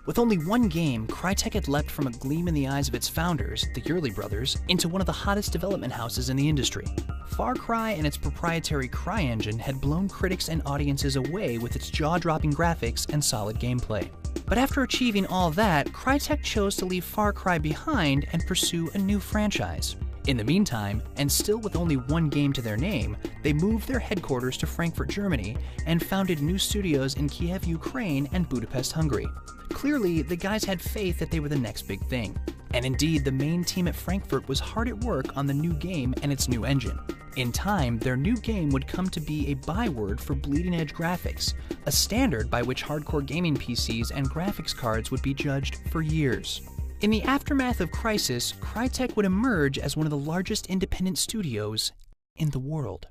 With only one game, Crytek had leapt from a gleam in the eyes of its founders, the Yearly brothers, into one of the hottest development houses in the industry. Far Cry and its proprietary CryEngine had blown critics and audiences away with its jaw-dropping graphics and solid gameplay. But after achieving all that, Crytek chose to leave Far Cry behind and pursue a new franchise. In the meantime, and still with only one game to their name, they moved their headquarters to Frankfurt, Germany, and founded new studios in Kiev, Ukraine, and Budapest, Hungary. Clearly, the guys had faith that they were the next big thing. And indeed, the main team at Frankfurt was hard at work on the new game and its new engine. In time, their new game would come to be a byword for bleeding-edge graphics, a standard by which hardcore gaming PCs and graphics cards would be judged for years. In the aftermath of Crysis, Crytek would emerge as one of the largest independent studios in the world.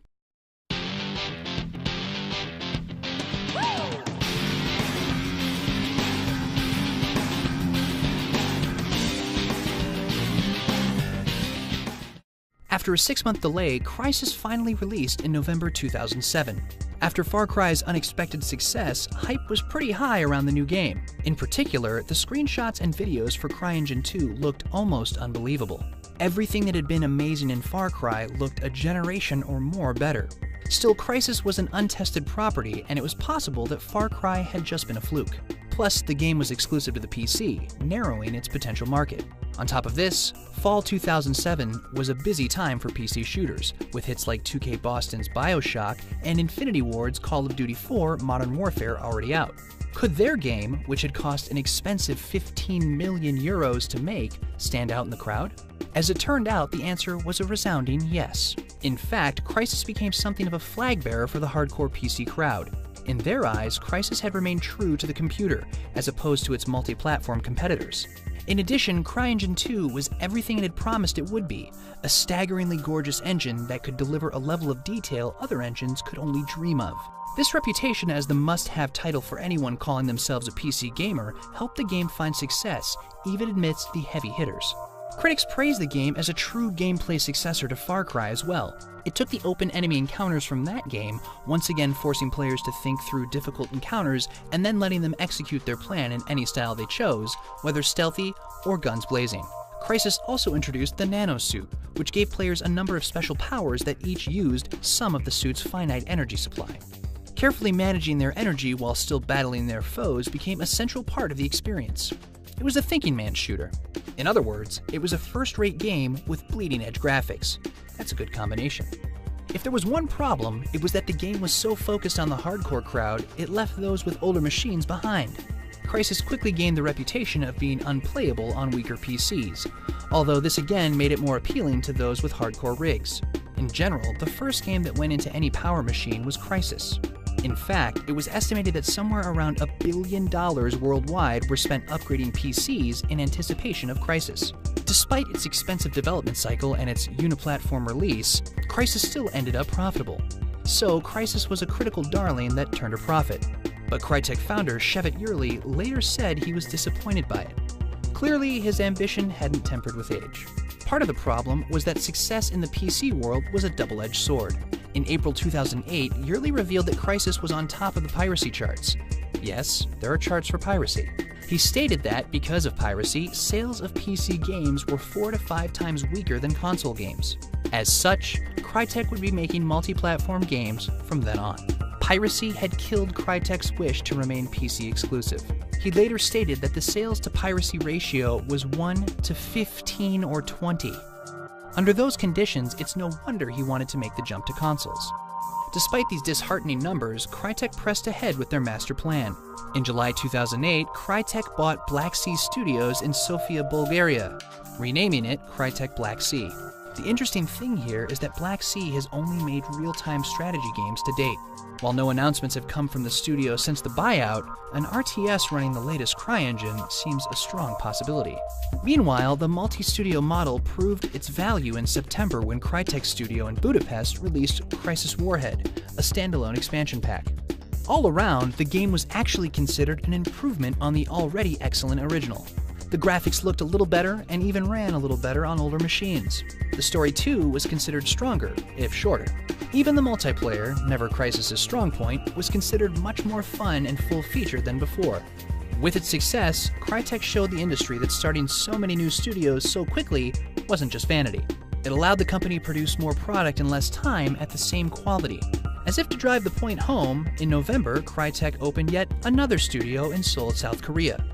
After a 6-month delay, Crysis finally released in November 2007. After Far Cry's unexpected success, hype was pretty high around the new game. In particular, the screenshots and videos for CryEngine 2 looked almost unbelievable. Everything that had been amazing in Far Cry looked a generation or more better. Still, Crysis was an untested property, and it was possible that Far Cry had just been a fluke. Plus, the game was exclusive to the PC, narrowing its potential market. On top of this, fall 2007 was a busy time for PC shooters, with hits like 2K Boston's BioShock and Infinity Ward's Call of Duty 4 Modern Warfare already out. Could their game, which had cost an expensive 15 million euros to make, stand out in the crowd? As it turned out, the answer was a resounding yes. In fact, Crysis became something of a flag bearer for the hardcore PC crowd. In their eyes, Crysis had remained true to the computer, as opposed to its multi-platform competitors. In addition, CryEngine 2 was everything it had promised it would be, a staggeringly gorgeous engine that could deliver a level of detail other engines could only dream of. This reputation as the must-have title for anyone calling themselves a PC gamer helped the game find success, even amidst the heavy hitters. Critics praised the game as a true gameplay successor to Far Cry as well. It took the open enemy encounters from that game, once again forcing players to think through difficult encounters and then letting them execute their plan in any style they chose, whether stealthy or guns blazing. Crysis also introduced the Nano Suit, which gave players a number of special powers that each used some of the suit's finite energy supply. Carefully managing their energy while still battling their foes became a central part of the experience. It was a thinking man's shooter. In other words, it was a first-rate game with bleeding-edge graphics. That's a good combination. If there was one problem, it was that the game was so focused on the hardcore crowd, it left those with older machines behind. Crysis quickly gained the reputation of being unplayable on weaker PCs, although this again made it more appealing to those with hardcore rigs. In general, the first game that went into any power machine was Crysis. In fact, it was estimated that somewhere around $1 billion worldwide were spent upgrading PCs in anticipation of Crysis. Despite its expensive development cycle and its uniplatform release, Crysis still ended up profitable. So, Crysis was a critical darling that turned a profit. But Crytek founder Shevet Yearly later said he was disappointed by it. Clearly, his ambition hadn't tempered with age. Part of the problem was that success in the PC world was a double-edged sword. In April 2008, Yearly revealed that Crysis was on top of the piracy charts. Yes, there are charts for piracy. He stated that, because of piracy, sales of PC games were 4 to 5 times weaker than console games. As such, Crytek would be making multi-platform games from then on. Piracy had killed Crytek's wish to remain PC exclusive. He later stated that the sales to piracy ratio was 1 to 15 or 20. Under those conditions, it's no wonder he wanted to make the jump to consoles. Despite these disheartening numbers, Crytek pressed ahead with their master plan. In July 2008, Crytek bought Black Sea Studios in Sofia, Bulgaria, renaming it Crytek Black Sea. The interesting thing here is that Black Sea has only made real-time strategy games to date. While no announcements have come from the studio since the buyout, an RTS running the latest CryEngine seems a strong possibility. Meanwhile, the multi-studio model proved its value in September when Crytek Studio in Budapest released Crysis Warhead, a standalone expansion pack. All around, the game was actually considered an improvement on the already excellent original. The graphics looked a little better and even ran a little better on older machines. The story too was considered stronger, if shorter. Even the multiplayer, never Crysis' strong point, was considered much more fun and full-featured than before. With its success, Crytek showed the industry that starting so many new studios so quickly wasn't just vanity. It allowed the company to produce more product in less time at the same quality. As if to drive the point home, in November, Crytek opened yet another studio in Seoul, South Korea.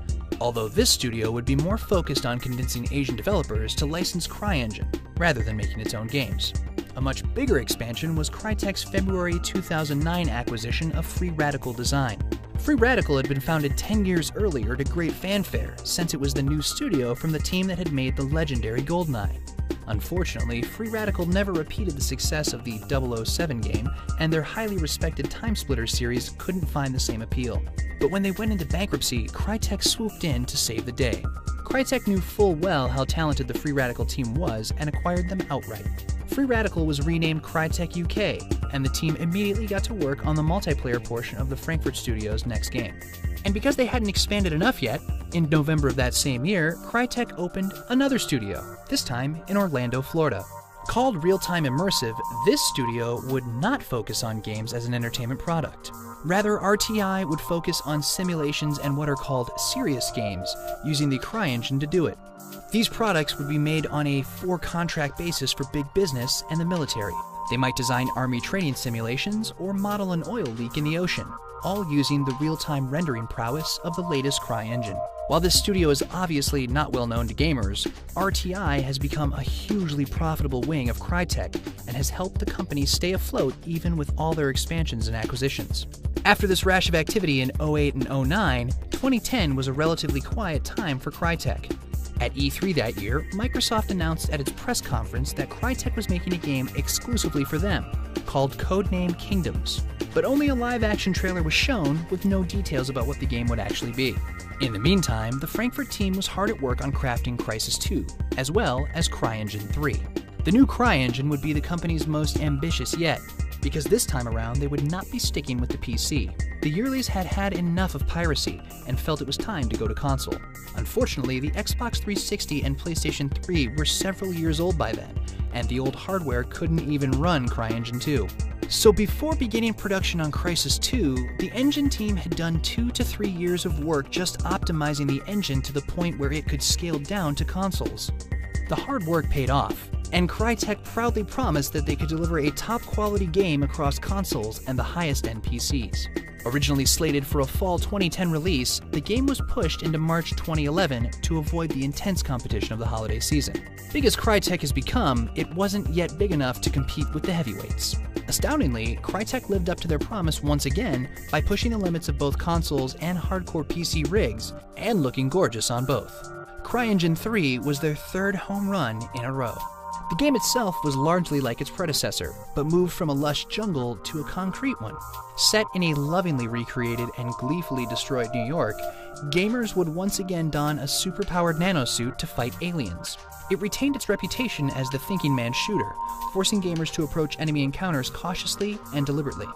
Although this studio would be more focused on convincing Asian developers to license CryEngine, rather than making its own games. A much bigger expansion was Crytek's February 2009 acquisition of Free Radical Design. Free Radical had been founded 10 years earlier to great fanfare, since it was the new studio from the team that had made the legendary GoldenEye. Unfortunately, Free Radical never repeated the success of the 007 game, and their highly respected Timesplitters series couldn't find the same appeal. But when they went into bankruptcy, Crytek swooped in to save the day. Crytek knew full well how talented the Free Radical team was and acquired them outright. Free Radical was renamed Crytek UK, and the team immediately got to work on the multiplayer portion of the Frankfurt studio's next game. And because they hadn't expanded enough yet, in November of that same year, Crytek opened another studio, this time in Orlando, Florida. Called Real-Time Immersive, this studio would not focus on games as an entertainment product. Rather, RTI would focus on simulations and what are called serious games, using the CryEngine to do it. These products would be made on a for-contract basis for big business and the military. They might design army training simulations or model an oil leak in the ocean, all using the real-time rendering prowess of the latest CryEngine. While this studio is obviously not well known to gamers, RTI has become a hugely profitable wing of Crytek and has helped the company stay afloat even with all their expansions and acquisitions. After this rash of activity in 08 and 09, 2010 was a relatively quiet time for Crytek. At E3 that year, Microsoft announced at its press conference that Crytek was making a game exclusively for them, called Codename Kingdoms. But only a live-action trailer was shown with no details about what the game would actually be. In the meantime, the Frankfurt team was hard at work on crafting Crysis 2, as well as CryEngine 3. The new CryEngine would be the company's most ambitious yet, because this time around they would not be sticking with the PC. The Yearlies had had enough of piracy and felt it was time to go to console. Unfortunately, the Xbox 360 and PlayStation 3 were several years old by then, and the old hardware couldn't even run CryEngine 2. So before beginning production on Crysis 2, the engine team had done 2 to 3 years of work just optimizing the engine to the point where it could scale down to consoles. The hard work paid off, and Crytek proudly promised that they could deliver a top-quality game across consoles and the highest-end PCs. Originally slated for a fall 2010 release, the game was pushed into March 2011 to avoid the intense competition of the holiday season. Big as Crytek has become, it wasn't yet big enough to compete with the heavyweights. Astoundingly, Crytek lived up to their promise once again by pushing the limits of both consoles and hardcore PC rigs, and looking gorgeous on both. CryEngine 3 was their third home run in a row. The game itself was largely like its predecessor, but moved from a lush jungle to a concrete one. Set in a lovingly recreated and gleefully destroyed New York, gamers would once again don a superpowered nanosuit to fight aliens. It retained its reputation as the thinking man's shooter, forcing gamers to approach enemy encounters cautiously and deliberately.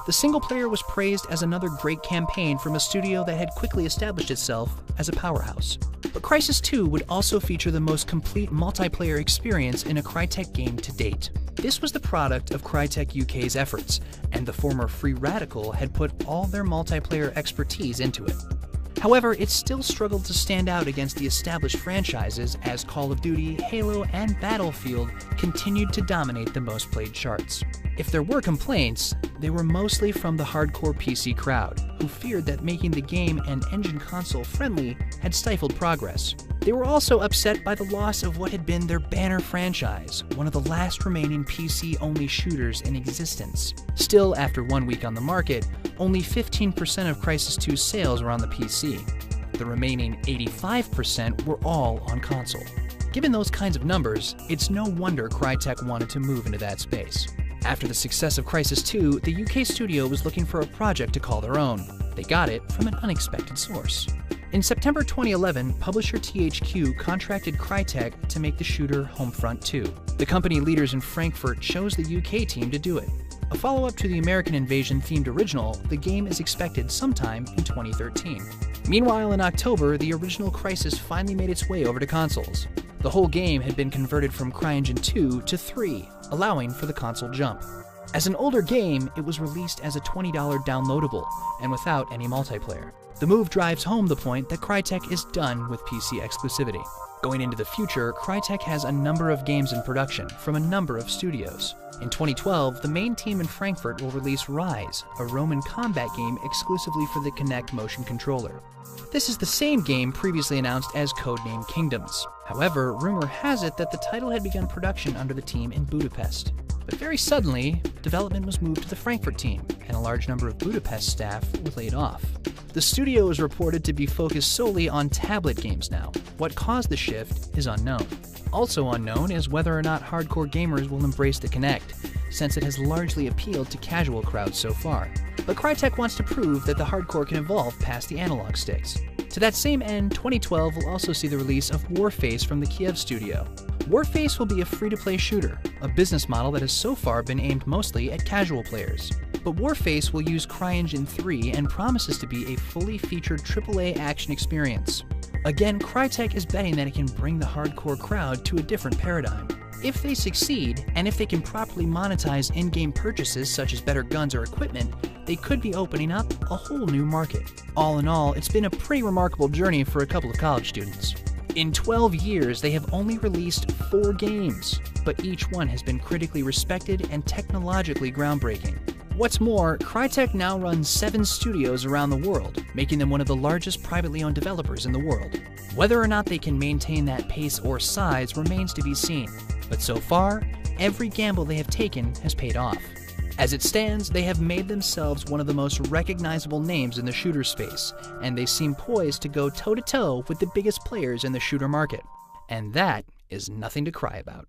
The single player was praised as another great campaign from a studio that had quickly established itself as a powerhouse. But Crysis 2 would also feature the most complete multiplayer experience in a Crytek game to date. This was the product of Crytek UK's efforts, and the former Free Radical had put all their multiplayer expertise into it. However, it still struggled to stand out against the established franchises as Call of Duty, Halo, and Battlefield continued to dominate the most played charts. If there were complaints, they were mostly from the hardcore PC crowd, who feared that making the game and engine console friendly had stifled progress. They were also upset by the loss of what had been their banner franchise, one of the last remaining PC-only shooters in existence. Still, after 1 week on the market, only 15% of Crysis 2's sales were on the PC. The remaining 85% were all on console. Given those kinds of numbers, it's no wonder Crytek wanted to move into that space. After the success of Crysis 2, the UK studio was looking for a project to call their own. They got it from an unexpected source. In September 2011, publisher THQ contracted Crytek to make the shooter Homefront 2. The company leaders in Frankfurt chose the UK team to do it. A follow-up to the American Invasion-themed original, the game is expected sometime in 2013. Meanwhile, in October, the original Crysis finally made its way over to consoles. The whole game had been converted from CryEngine 2 to 3, allowing for the console jump. As an older game, it was released as a $20 downloadable and without any multiplayer. The move drives home the point that Crytek is done with PC exclusivity. Going into the future, Crytek has a number of games in production from a number of studios. In 2012, the main team in Frankfurt will release Rise, a Roman combat game exclusively for the Kinect motion controller. This is the same game previously announced as codenamed Kingdoms. However, rumor has it that the title had begun production under the team in Budapest. But very suddenly, development was moved to the Frankfurt team, and a large number of Budapest staff were laid off. The studio is reported to be focused solely on tablet games now. What caused the shift is unknown. Also unknown is whether or not hardcore gamers will embrace the Kinect, since it has largely appealed to casual crowds so far. But Crytek wants to prove that the hardcore can evolve past the analog sticks. To that same end, 2012 will also see the release of Warface from the Kiev studio. Warface will be a free-to-play shooter, a business model that has so far been aimed mostly at casual players. But Warface will use CryEngine 3 and promises to be a fully featured AAA action experience. Again, Crytek is betting that it can bring the hardcore crowd to a different paradigm. If they succeed, and if they can properly monetize in-game purchases such as better guns or equipment, they could be opening up a whole new market. All in all, it's been a pretty remarkable journey for a couple of college students. In 12 years, they have only released 4 games, but each one has been critically respected and technologically groundbreaking. What's more, Crytek now runs 7 studios around the world, making them one of the largest privately owned developers in the world. Whether or not they can maintain that pace or size remains to be seen, but so far, every gamble they have taken has paid off. As it stands, they have made themselves one of the most recognizable names in the shooter space, and they seem poised to go toe-to-toe with the biggest players in the shooter market. And that is nothing to cry about.